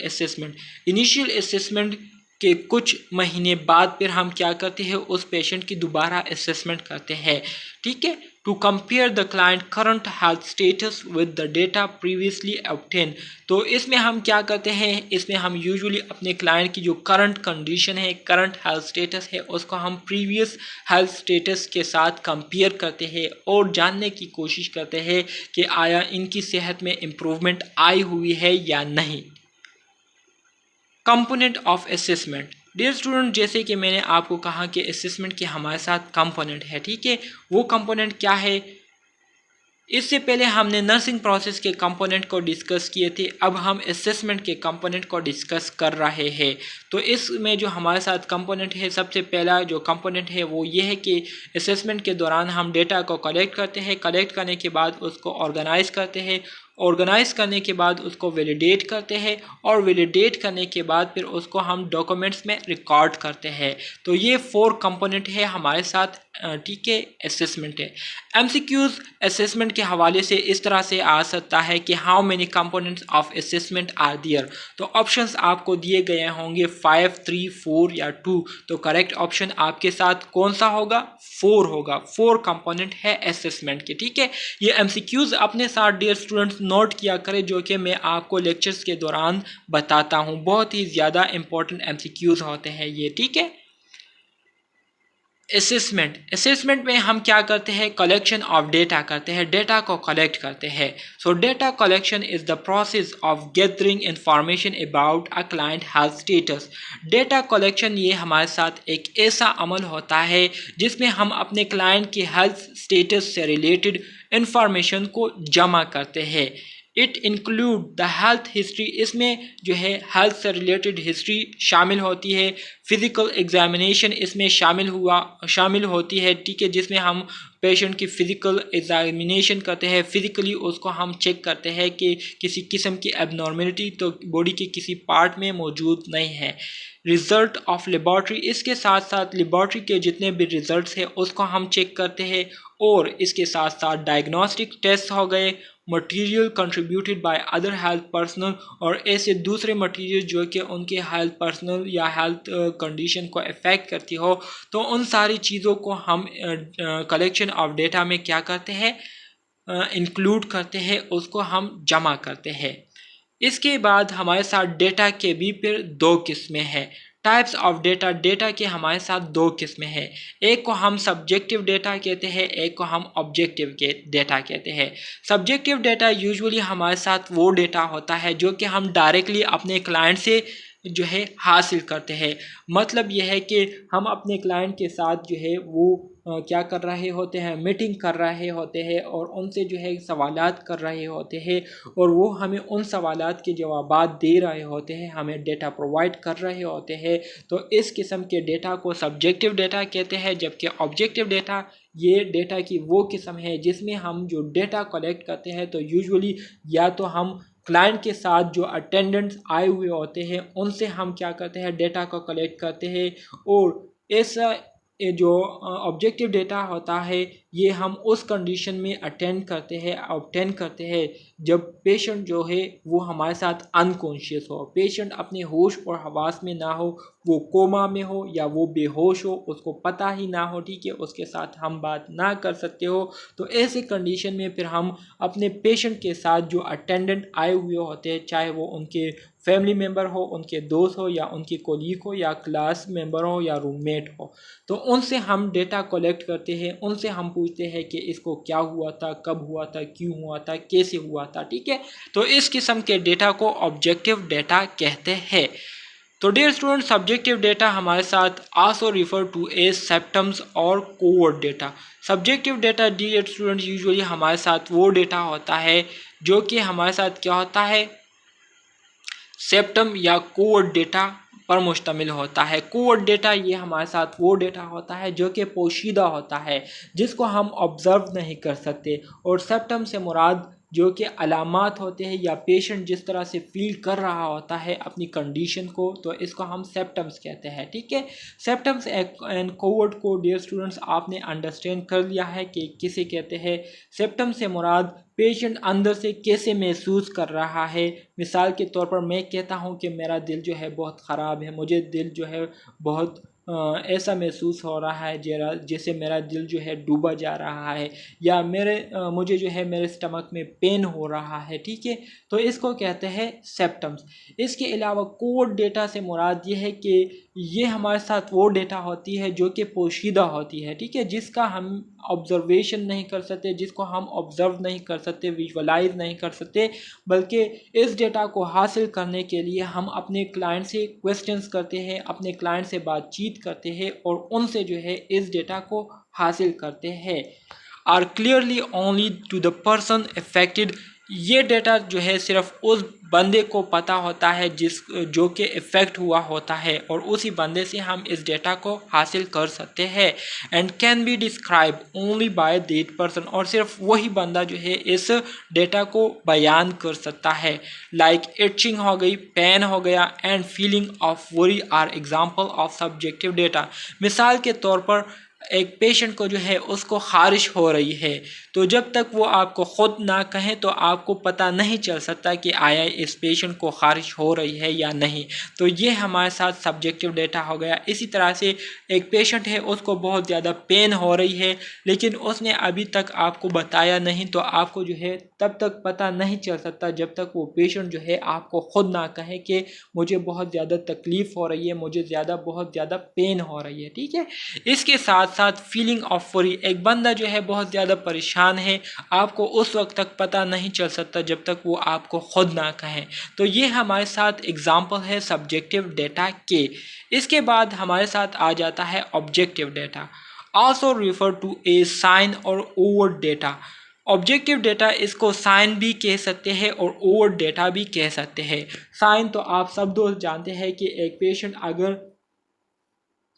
assessment के कुछ महीने बाद फिर हम क्या करते हैं? उस पेशेंट की दोबारा असेसमेंट करते हैं, ठीक है। To compare the client current health status with the data previously obtain. तो इसमें हम क्या करते हैं? इसमें हम यूजुअली अपने क्लाइंट की जो करंट कंडीशन है, करंट हेल्थ स्टेटस है, उसको हम प्रीवियस हेल्थ स्टेटस के साथ कंपेयर करते हैं और जानने की कोशिश करते हैं कि आया इनकी सेहत में इम्प्रूवमेंट आई हुई है या नहीं। Component of assessment. Dear student, जैसे कि मैंने आपको कहा कि असेसमेंट के हमारे साथ कंपोनेंट है, ठीक है। वो कंपोनेंट क्या है? इससे पहले हमने नर्सिंग प्रोसेस के कंपोनेंट को डिस्कस किए थे, अब हम असेसमेंट के कंपोनेंट को डिस्कस कर रहे हैं। तो इसमें जो हमारे साथ कंपोनेंट है, सबसे पहला जो कंपोनेंट है वो ये है कि असेसमेंट के दौरान हम डेटा को कलेक्ट करते हैं, कलेक्ट करने के बाद उसको ऑर्गेनाइज करते हैं, ऑर्गेनाइज करने के बाद उसको वैलिडेट करते हैं और वैलिडेट करने के बाद फिर उसको हम डॉक्यूमेंट्स में रिकॉर्ड करते हैं। तो ये 4 कंपोनेंट है हमारे साथ, ठीक है, असेसमेंट है। एमसीक्यूज असेसमेंट के हवाले से इस तरह से आ सकता है कि how many components of assessment are there. तो ऑप्शंस आपको दिए गए होंगे 5, 3, 4 या 2। तो करेक्ट ऑप्शन आपके साथ कौन सा होगा? 4 होगा। 4 कंपोनेंट है असेसमेंट के, ठीक है। ये एमसीक्यूज अपने साथ डियर स्टूडेंट्स नोट किया करें, जो कि मैं आपको लेक्चर्स के दौरान बताता हूँ। बहुत ही ज़्यादा इंपॉर्टेंट एमसीक्यूज होते हैं ये, ठीक है। असेसमेंट में हम क्या करते हैं? कलेक्शन ऑफ डेटा करते हैं, डेटा को कलेक्ट करते हैं। सो data collection is the process of gathering information about a client health status. Data collection ये हमारे साथ एक ऐसा अमल होता है जिसमें हम अपने क्लाइंट की हेल्थ स्टेटस से रिलेटेड इंफॉर्मेशन को जमा करते हैं। It include the health history. इसमें जो है हेल्थ से रिलेटेड हिस्ट्री शामिल होती है। फिज़िकल एग्जामिनेशन इसमें शामिल होती है, ठीक है, जिसमें हम पेशेंट की फ़िज़िकल एग्जामिनेशन करते हैं, फ़िज़िकली उसको हम चेक करते हैं कि किसी किस्म की एबनॉर्मेलिटी तो बॉडी के किसी पार्ट में मौजूद नहीं है। रिज़ल्ट ऑफ लेबॉर्ट्री, इसके साथ साथ लेबॉर्ट्री के जितने भी रिज़ल्ट्स हैं उसको हम चेक करते हैं, और इसके साथ साथ डायग्नोस्टिक टेस्ट हो गए, material contributed by other health personnel, और ऐसे दूसरे मटेरियल जो कि उनके हेल्थ पर्सनल या हेल्थ कंडीशन को अफेक्ट करती हो, तो उन सारी चीज़ों को हम कलेक्शन ऑफ डेटा में क्या करते हैं, इंक्लूड करते हैं, उसको हम जमा करते हैं। इसके बाद हमारे साथ डेटा के भी फिर दो किस्में हैं। टाइप्स ऑफ डेटा, डेटा के हमारे साथ दो किस्में हैं। एक को हम सब्जेक्टिव डेटा कहते हैं, एक को हम ऑब्जेक्टिव के डेटा कहते हैं। सब्जेक्टिव डेटा यूजुअली हमारे साथ वो डेटा होता है जो कि हम डायरेक्टली अपने क्लाइंट से जो है हासिल करते हैं। मतलब यह है कि हम अपने क्लाइंट के साथ जो है वो क्या कर रहे होते हैं, मीटिंग कर रहे होते हैं और उनसे जो है सवालात कर रहे होते हैं, और वो हमें उन सवालात के जवाबात दे रहे होते हैं, हमें डेटा प्रोवाइड कर रहे होते हैं। तो इस किस्म के डेटा को सब्जेक्टिव डेटा कहते हैं। जबकि ऑब्जेक्टिव डेटा, ये डेटा की वो किस्म है जिसमें हम जो डेटा कलेक्ट करते हैं तो यूजुअली या तो हम क्लाइंट के साथ जो अटेंडेंट्स आए हुए होते हैं उनसे हम क्या करते हैं, डेटा को कलेक्ट करते हैं। और ऐसा ये जो ऑब्जेक्टिव डेटा होता है ये हम उस कंडीशन में ऑब्टेन करते हैं जब पेशेंट जो है वो हमारे साथ अनकॉन्शियस हो, पेशेंट अपने होश और हवास में ना हो, वो कोमा में हो या वो बेहोश हो, उसको पता ही ना हो, ठीक है, उसके साथ हम बात ना कर सकते हो। तो ऐसे कंडीशन में फिर हम अपने पेशेंट के साथ जो अटेंडेंट आए हुए होते हैं, चाहे वो उनके फैमिली मेम्बर हो, उनके दोस्त हो या उनके कोलीग हो या क्लास मेंबर हो या रूममेट हो, तो उनसे हम डेटा कलेक्ट करते हैं, उनसे हम पूछते हैं कि इसको क्या हुआ था, कब हुआ था, क्यों हुआ था, कैसे हुआ था, ठीक है। तो इस किस्म के डेटा को ऑब्जेक्टिव डेटा कहते हैं। तो डियर स्टूडेंट, सब्जेक्टिव डेटा हमारे साथ also refer to as symptoms और covert data. Subjective data dear student usually हमारे साथ वो डेटा होता है जो कि हमारे साथ क्या होता है, सेप्टम या कोवर्ट डेटा पर मुश्तमिल होता है। कोवर्ट डेटा ये हमारे साथ वो डेटा होता है जो कि पोशीदा होता है, जिसको हम ऑब्ज़र्व नहीं कर सकते। और सेप्टम से मुराद जो कि अलामात होते हैं या पेशेंट जिस तरह से फील कर रहा होता है अपनी कंडीशन को, तो इसको हम सेप्टम्स कहते हैं, ठीक है। सेप्टम्स एंड कोवर्ट को डियर स्टूडेंट्स आपने अंडरस्टैंड कर लिया है कि किसे कहते हैं। सेप्टम से मुराद पेशेंट अंदर से कैसे महसूस कर रहा है। मिसाल के तौर पर मैं कहता हूँ कि मेरा दिल जो है बहुत ख़राब है, मुझे दिल जो है बहुत ऐसा महसूस हो रहा है जैसे मेरा दिल जो है डूबा जा रहा है, या मुझे जो है मेरे स्टमक में पेन हो रहा है, ठीक है। तो इसको कहते हैं सेप्टम्स। इसके अलावा कोड डेटा से मुराद ये है कि ये हमारे साथ वो डेटा होती है जो कि पोशीदा होती है, ठीक है, जिसका हम ऑब्जर्वेशन नहीं कर सकते, जिसको हम ऑब्ज़र्व नहीं कर सकते, विजुअलाइज नहीं कर सकते, बल्कि इस डेटा को हासिल करने के लिए हम अपने क्लाइंट से क्वेश्चंस करते हैं, अपने क्लाइंट से बातचीत करते हैं और उनसे जो है इस डेटा को हासिल करते हैं। Are clearly only to the person affected, ये डेटा जो है सिर्फ उस बंदे को पता होता है जो कि इफ़ेक्ट हुआ होता है, और उसी बंदे से हम इस डेटा को हासिल कर सकते हैं। And can be describe only by that person, और सिर्फ वही बंदा जो है इस डेटा को बयान कर सकता है। लाइक इचिंग हो गई, पेन हो गया, and feeling of worry are example of subjective data. मिसाल के तौर पर एक पेशेंट को जो है उसको खारिश हो रही है, तो जब तक वो आपको ख़ुद ना कहें तो आपको पता नहीं चल सकता कि आया इस पेशेंट को खारिश हो रही है या नहीं। तो ये हमारे साथ सब्जेक्टिव डेटा हो गया। इसी तरह से एक पेशेंट है, उसको बहुत ज़्यादा पेन हो रही है, लेकिन उसने अभी तक आपको बताया नहीं, तो आपको जो है तब तक पता नहीं चल सकता जब तक वो पेशेंट जो है आपको ख़ुद ना कहे कि मुझे बहुत ज़्यादा तकलीफ़ हो रही है, मुझे बहुत ज़्यादा पेन हो रही है, ठीक है। इसके साथ साथ फीलिंग ऑफ वरी, एक बंदा जो है बहुत ज़्यादा परेशान है, आपको उस वक्त तक पता नहीं चल सकता जब तक वो आपको ख़ुद ना कहें। तो ये हमारे साथ एग्जाम्पल है सब्जेक्टिव डेटा के। इसके बाद हमारे साथ आ जाता है objective data, also refer to a sign or overt data. Objective data इसको साइन भी कह सकते हैं और ओवर डेटा भी कह सकते हैं। साइन तो आप सब दोस्त जानते हैं कि एक पेशेंट अगर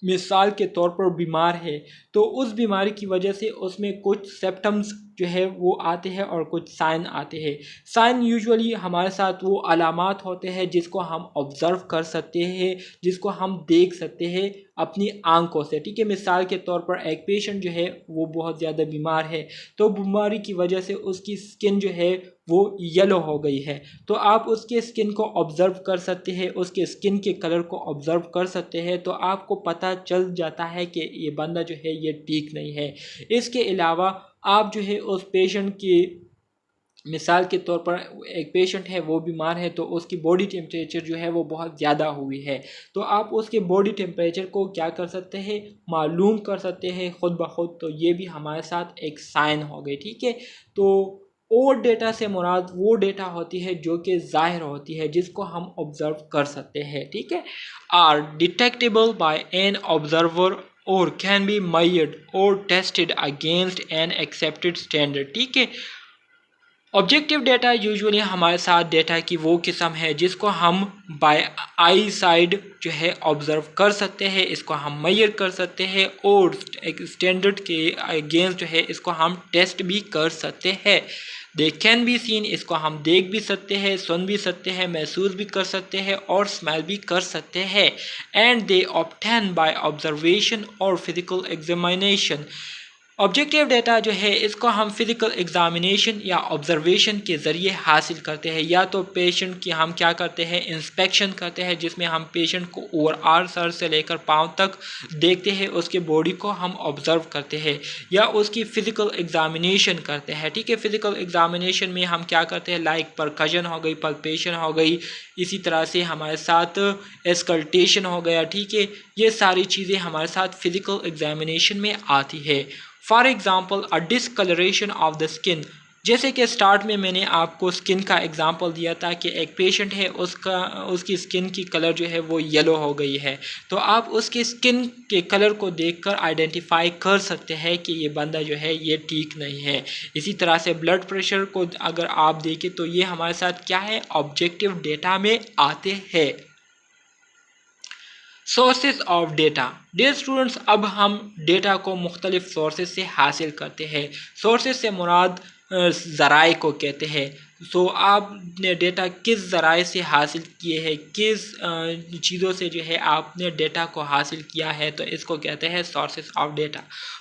मिसाल के तौर पर बीमार है तो उस बीमारी की वजह से उसमें कुछ सिम्टम्स जो है वो आते हैं और कुछ साइन आते हैं। साइन यूजुअली हमारे साथ वो अलामात होते हैं जिसको हम ऑब्ज़र्व कर सकते हैं, जिसको हम देख सकते हैं अपनी आंखों से, ठीक है। मिसाल के तौर पर एक पेशेंट जो है वो बहुत ज़्यादा बीमार है, तो बीमारी की वजह से उसकी स्किन जो है वो येलो हो गई है, तो आप उसके स्किन को ऑब्ज़र्व कर सकते हैं, उसके स्किन के कलर को ऑब्ज़र्व कर सकते हैं, तो आपको पता चल जाता है कि ये बंदा जो है ये ठीक नहीं है। इसके अलावा आप जो है उस पेशेंट की, मिसाल के तौर पर एक पेशेंट है वो बीमार है तो उसकी बॉडी टेम्परेचर जो है वो बहुत ज़्यादा हुई है, तो आप उसके बॉडी टेम्परेचर को क्या कर सकते हैं, मालूम कर सकते हैं ख़ुद ब खुद, तो ये भी हमारे साथ एक साइन हो गई, ठीक है। तो और डेटा से मुराद वो डेटा होती है जो कि ज़ाहिर होती है, जिसको हम ऑब्ज़र्व कर सकते हैं, ठीक है। Are detectable by an observer or can be measured or tested against an accepted standard, ठीक है। ऑब्जेक्टिव डेटा यूजुअली हमारे साथ डेटा की वो किस्म है जिसको हम बाय आई साइड जो है ऑब्ज़र्व कर सकते हैं, इसको हम मेजर कर सकते हैं और एक स्टैंडर्ड के अगेंस्ट जो है इसको हम टेस्ट भी कर सकते हैं। दे कैन बी सीन, इसको हम देख भी सकते हैं, सुन भी सकते हैं, महसूस भी कर सकते हैं और स्मेल भी कर सकते हैं। And they obtain by observation और फिजिकल एग्जामिनेशन। ऑब्जेक्टिव डेटा जो है इसको हम फिज़िकल एग्ज़ामिनेशन या ऑब्ज़र्वेशन के ज़रिए हासिल करते हैं, या तो पेशेंट की हम क्या करते हैं, इंस्पेक्शन करते हैं जिसमें हम पेशेंट को ओवरऑल सर से लेकर पाँव तक देखते हैं, उसके बॉडी को हम ऑब्ज़र्व करते हैं, या उसकी फ़िज़िकल एग्ज़ामिनेशन करते हैं, ठीक है। फ़िज़िकल एग्ज़ामिनेशन में हम क्या करते हैं, लाइक परकशन हो गई, पल्पेशन हो गई, इसी तरह से हमारे साथ एस्कल्टेशन हो गया, ठीक है। ये सारी चीज़ें हमारे साथ फ़िज़िकल एग्ज़ामिनेशन में आती है। For example a discoloration of the skin, जैसे कि स्टार्ट में मैंने आपको स्किन का एग्ज़ाम्पल दिया था कि एक पेशेंट है उसकी स्किन की कलर जो है वो येलो हो गई है, तो आप उसके स्किन के कलर को देखकर आइडेंटिफाई कर सकते हैं कि ये बंदा जो है ये ठीक नहीं है। इसी तरह से ब्लड प्रेशर को अगर आप देखें तो ये हमारे साथ क्या है, ऑब्जेक्टिव डेटा में आते हैं। Sources of data, dear students, अब हम डेटा को मुख्तलिफ सोर्सेज से हासिल करते हैं। सोर्सेज से मुराद ज़राए को कहते हैं। सो आपने डेटा किस ज़राए से हासिल किए हैं, किस चीज़ों से जो है आपने डेटा को हासिल किया है, तो इसको कहते हैं sources of data.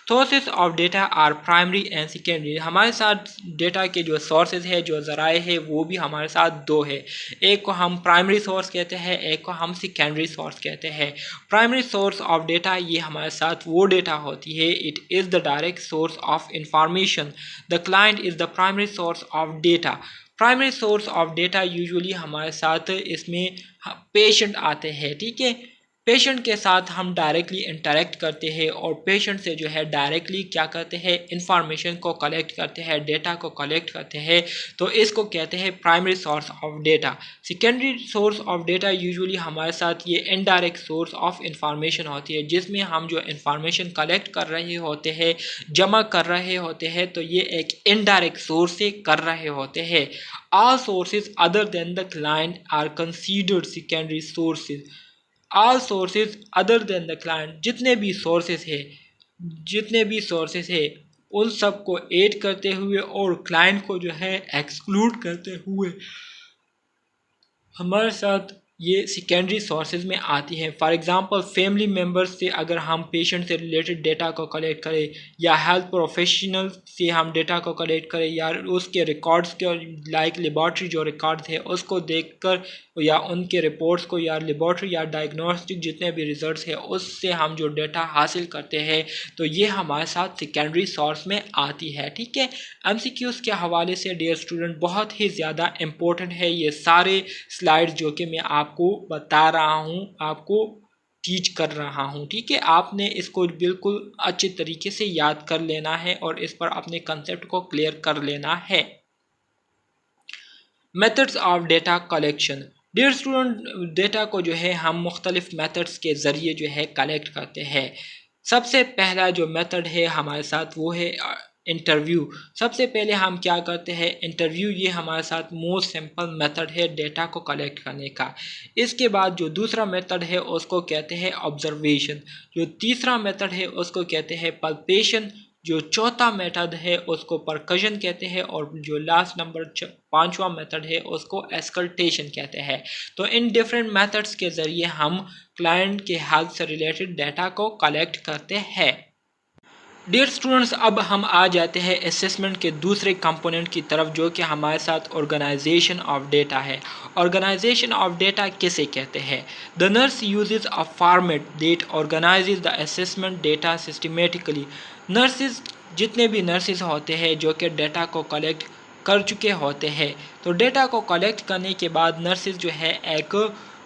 Sources of data are primary and secondary. हमारे साथ डेटा के जो सोर्सेज है, जो ज़राए है, वो भी हमारे साथ दो है। एक को हम प्राइमरी सोर्स कहते हैं, एक को हम सेकेंडरी सोर्स कहते हैं। प्राइमरी सोर्स ऑफ डेटा ये हमारे साथ वो डेटा होती है, it is the direct source of information, the client is the primary source of data. Primary source of data usually हमारे साथ इसमें पेशेंट आते हैं, ठीक है। पेशेंट के साथ हम डायरेक्टली इंटरेक्ट करते हैं और पेशेंट से जो है डायरेक्टली क्या करते हैं, इंफॉर्मेशन को कलेक्ट करते हैं, डेटा को कलेक्ट करते हैं, तो इसको कहते हैं primary source of data. Secondary source of data usually हमारे साथ ये इनडायरेक्ट सोर्स ऑफ इंफॉर्मेशन होती है, जिसमें हम जो इंफॉर्मेशन कलेक्ट कर रहे होते हैं, जमा कर रहे होते हैं, तो ये एक इनडायरेक्ट सोर्स से कर रहे होते हैं। All sources other than the client are considered secondary sources. All sources other than the client, जितने भी सोर्सेज है उन सब को ऐड करते हुए और क्लाइंट को जो है एक्सक्लूड करते हुए हमारे साथ ये सेकेंडरी सोर्सेज में आती है। फॉर एग्जांपल फैमिली मेम्बर्स से अगर हम पेशेंट से रिलेटेड डेटा को कलेक्ट करें, या हेल्थ प्रोफेशनल से हम डेटा को कलेक्ट करें, या उसके रिकॉर्ड्स के लाइक लेबॉर्ट्री जो रिकॉर्ड्स है उसको देखकर, या उनके रिपोर्ट्स को, या लेबॉर्ट्री या डायग्नोस्टिक जितने भी रिजल्ट्स हैं उससे हम जो डेटा हासिल करते हैं, तो ये हमारे साथ सेकेंडरी सोर्स में आती है, ठीक है। एमसीक्यूज़ के हवाले से डियर स्टूडेंट बहुत ही ज़्यादा इम्पोर्टेंट है ये सारे स्लाइड्स जो कि मैं आपको बता रहा हूँ, आपको टीच कर रहा हूँ, ठीक है। आपने इसको बिल्कुल अच्छे तरीके से याद कर लेना है और इस पर अपने कंसेप्ट को क्लियर कर लेना है। Methods of data collection, dear student, data को जो है हम मुख्तलिफ मेथड्स के ज़रिए जो है कलेक्ट करते हैं। सबसे पहला जो मेथड है हमारे साथ वो है इंटरव्यू। सबसे पहले हम क्या करते हैं, इंटरव्यू ये हमारे साथ मोस्ट सिंपल मेथड है डेटा को कलेक्ट करने का। इसके बाद जो दूसरा मेथड है उसको कहते हैं ऑब्जर्वेशन, जो तीसरा मेथड है उसको कहते हैं पल्पेशन, जो चौथा मेथड है उसको परकशन कहते हैं, और जो लास्ट नंबर पांचवा मेथड है उसको एस्कल्टेशन कहते हैं। तो इन डिफरेंट मेथड्स के ज़रिए हम क्लाइंट के हेल्थ से रिलेटेड डाटा को कलेक्ट करते हैं। डियर स्टूडेंट्स, अब हम आ जाते हैं असेसमेंट के दूसरे कंपोनेंट की तरफ, जो कि हमारे साथ ऑर्गेनाइजेशन ऑफ डेटा है। ऑर्गेनाइजेशन ऑफ डेटा किसे कहते हैं? The nurse uses a format that organises the assessment data systematically. Nurses, जितने भी नर्सिस होते हैं जो कि डेटा को कलेक्ट कर चुके होते हैं, तो डेटा को कलेक्ट करने के बाद नर्सिस जो है एक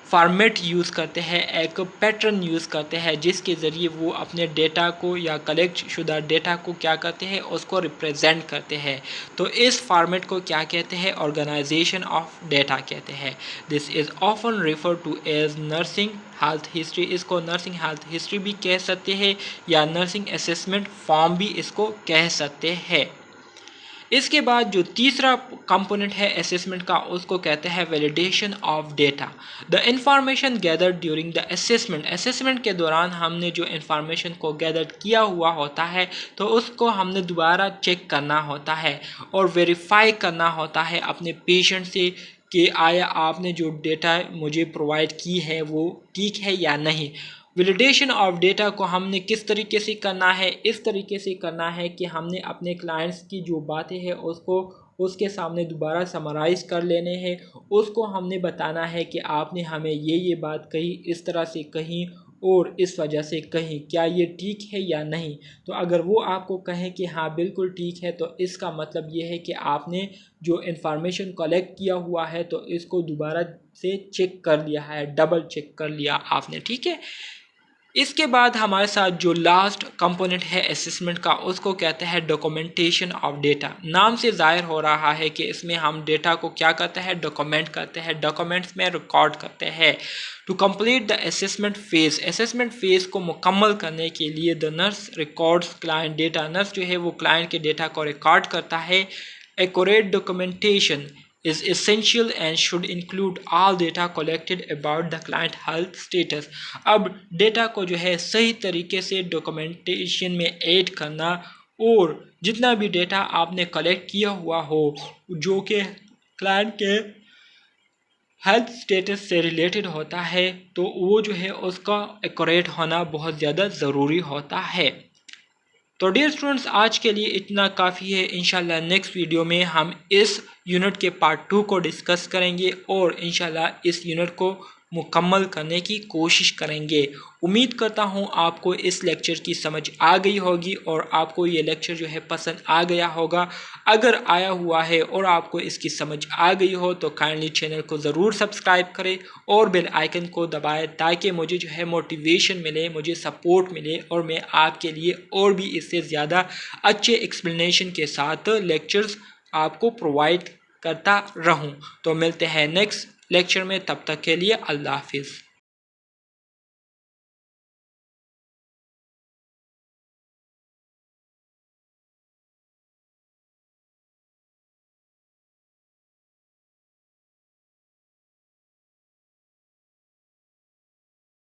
फॉर्मेट यूज़ करते हैं, एक पैटर्न यूज़ करते हैं, जिसके ज़रिए वो अपने डेटा को या कलेक्ट शुदा डेटा को क्या करते हैं, उसको रिप्रेजेंट करते हैं। तो इस फॉर्मेट को क्या कहते हैं? ऑर्गेनाइजेशन ऑफ डेटा कहते हैं। This is often refer to as nursing health history. इसको नर्सिंग हेल्थ हिस्ट्री भी कह सकते हैं या नर्सिंग असेसमेंट फॉर्म भी इसको कह सकते हैं। इसके बाद जो तीसरा कंपोनेंट है असेसमेंट का, उसको कहते हैं validation of data. The information gathered during the assessment. Assessment के दौरान हमने जो इंफॉर्मेशन को गैदर किया हुआ होता है, तो उसको हमने दोबारा चेक करना होता है और वेरीफाई करना होता है अपने पेशेंट से कि आया आपने जो डेटा मुझे प्रोवाइड की है वो ठीक है या नहीं। वैलिडेशन ऑफ डेटा को हमने किस तरीके से करना है? इस तरीके से करना है कि हमने अपने क्लाइंट्स की जो बातें हैं उसको उसके सामने दोबारा समराइज़ कर लेने हैं। उसको हमने बताना है कि आपने हमें ये बात कही, इस तरह से कही और इस वजह से कही, क्या ये ठीक है या नहीं। तो अगर वो आपको कहें कि हाँ बिल्कुल ठीक है, तो इसका मतलब ये है कि आपने जो इन्फॉर्मेशन कलेक्ट किया हुआ है तो इसको दोबारा से चेक कर लिया है, डबल चेक कर लिया आपने, ठीक है। इसके बाद हमारे साथ जो लास्ट कंपोनेंट है असेसमेंट का, उसको कहते हैं डॉक्यूमेंटेशन ऑफ डेटा। नाम से जाहिर हो रहा है कि इसमें हम डेटा को क्या करते हैं, डॉक्यूमेंट करते हैं, डॉक्यूमेंट्स में रिकॉर्ड करते हैं। To complete the assessment phase, assessment phase को मुकम्मल करने के लिए the nurse records client data. Nurse जो है वो क्लाइंट के डेटा को रिकॉर्ड करता है। Accurate documentation is essential and should include all data collected about the client health status। अब डेटा को जो है सही तरीके से डॉक्यूमेंटेशन में ऐड करना, और जितना भी डेटा आपने कलेक्ट किया हुआ हो जो कि क्लाइंट के हेल्थ स्टेटस से रिलेटेड होता है, तो वो जो है उसका एक्यूरेट होना बहुत ज़्यादा ज़रूरी होता है। तो डियर स्टूडेंट्स, आज के लिए इतना काफ़ी है। इंशाल्लाह नेक्स्ट वीडियो में हम इस यूनिट के पार्ट 2 को डिस्कस करेंगे और इंशाल्लाह इस यूनिट को मुकम्मल करने की कोशिश करेंगे। उम्मीद करता हूँ आपको इस लेक्चर की समझ आ गई होगी और आपको ये लेक्चर जो है पसंद आ गया होगा। अगर आया हुआ है और आपको इसकी समझ आ गई हो तो काइंडली चैनल को ज़रूर सब्सक्राइब करें और बेल आइकन को दबाएं, ताकि मुझे जो है मोटिवेशन मिले, मुझे सपोर्ट मिले और मैं आपके लिए और भी इससे ज़्यादा अच्छे एक्सप्लेनेशन के साथ लेक्चर्स आपको प्रोवाइड करता रहूं। तो मिलते हैं नेक्स्ट लेक्चर में, तब तक के लिए अल्लाह हाफिज़।